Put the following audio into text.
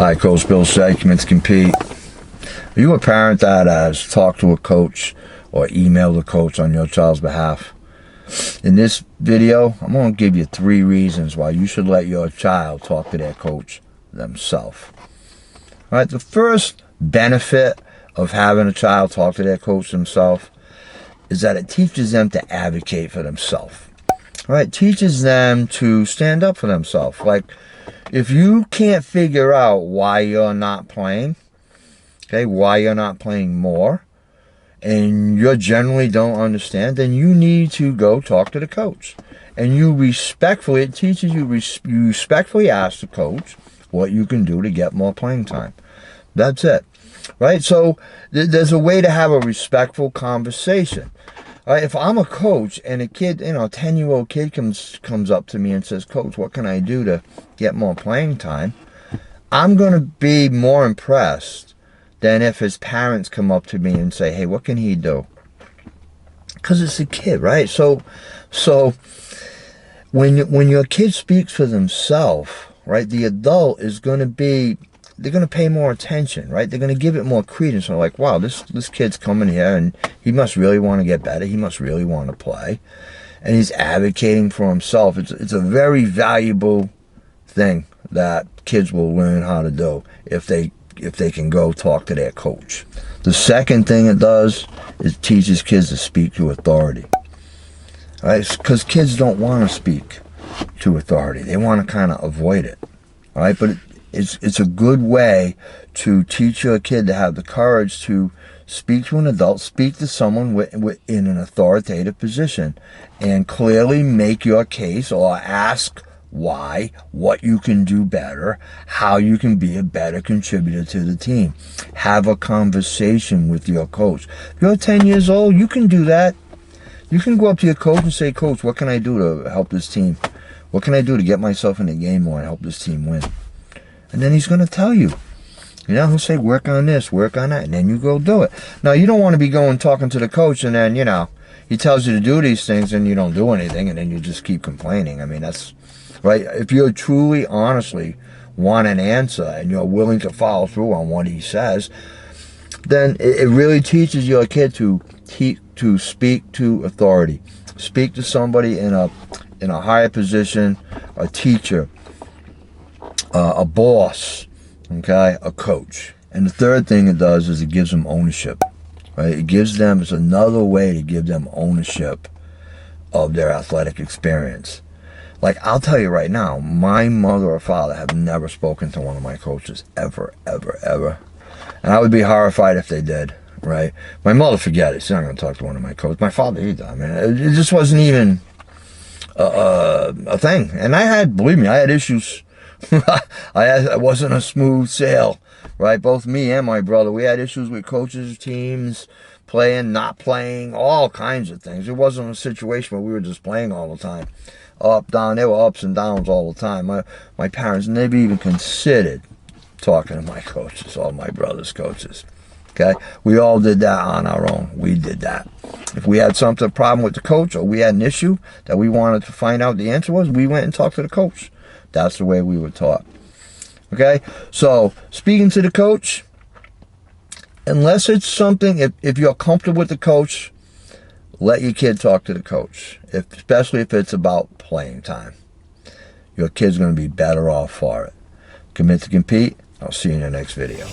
Hi, Coach Shea, commit to compete. Are you a parent that has talked to a coach or emailed a coach on your child's behalf? In this video, I'm going to give you 3 reasons why you should let your child talk to their coach themselves. All right, the first benefit of having a child talk to their coach themselves is that it teaches them to advocate for themselves. All right, teaches them to stand up for themselves. Like, if you can't figure out why you're not playing, okay, why you're not playing more, and you generally don't understand, then you need to go talk to the coach. And you respectfully, it teaches you, you respectfully ask the coach what you can do to get more playing time. That's it, right? So there's a way to have a respectful conversation. All right, if I'm a coach and a kid, a 10-year-old kid comes up to me and says, "Coach, what can I do to get more playing time?" I'm going to be more impressed than if his parents come up to me and say, "Hey, what can he do?" Because it's a kid, right? So when your kid speaks for themselves, right, the adult is going to be, they're going to pay more attention, right? They're going to give it more credence. They're like, wow, this kid's coming here and he must really want to get better. He must really want to play. And he's advocating for himself. It's a very valuable thing that kids will learn how to do if they can go talk to their coach. The second thing it does is teaches kids to speak to authority. All right? Because kids don't want to speak to authority. They want to kind of avoid it. All right? But it's a good way to teach your kid to have the courage to speak to an adult, speak to someone in an authoritative position, and clearly make your case or ask why, what you can do better, how you can be a better contributor to the team. Have a conversation with your coach. If you're 10 years old, you can do that. You can go up to your coach and say, "Coach, what can I do to help this team? What can I do to get myself in the game more and help this team win?" And then he's going to tell you. He'll say, "Work on this, work on that," and then you go do it. Now, you don't want to be going talking to the coach and then, he tells you to do these things and you don't do anything and then you just keep complaining. I mean, that's right. If you truly, honestly want an answer and you're willing to follow through on what he says, then it really teaches your kid to speak to authority. Speak to somebody in a higher position, a teacher, a boss, okay, a coach. And the third thing it does is it gives them ownership, right? It's another way to give them ownership of their athletic experience. Like, I'll tell you right now, my mother or father have never spoken to one of my coaches, ever, ever, ever. And I would be horrified if they did, right? My mother, forget it. She's not going to talk to one of my coaches. My father either. I mean, it just wasn't even a thing. And believe me, I had issues. I wasn't a smooth sail, right? Both me and my brother, we had issues with coaches, teams, playing, not playing, all kinds of things. It wasn't a situation where we were just playing all the time. Up, down, there were ups and downs all the time. My parents never even considered talking to my coaches, all my brother's coaches. Okay? We all did that on our own. We did that. If we had a problem with the coach or we had an issue that we wanted to find out the answer was, we went and talked to the coach. That's the way we were taught. Okay? So, speaking to the coach, unless it's something, if you're comfortable with the coach, let your kid talk to the coach, especially if it's about playing time. Your kid's going to be better off for it. Commit to compete. I'll see you in the next video.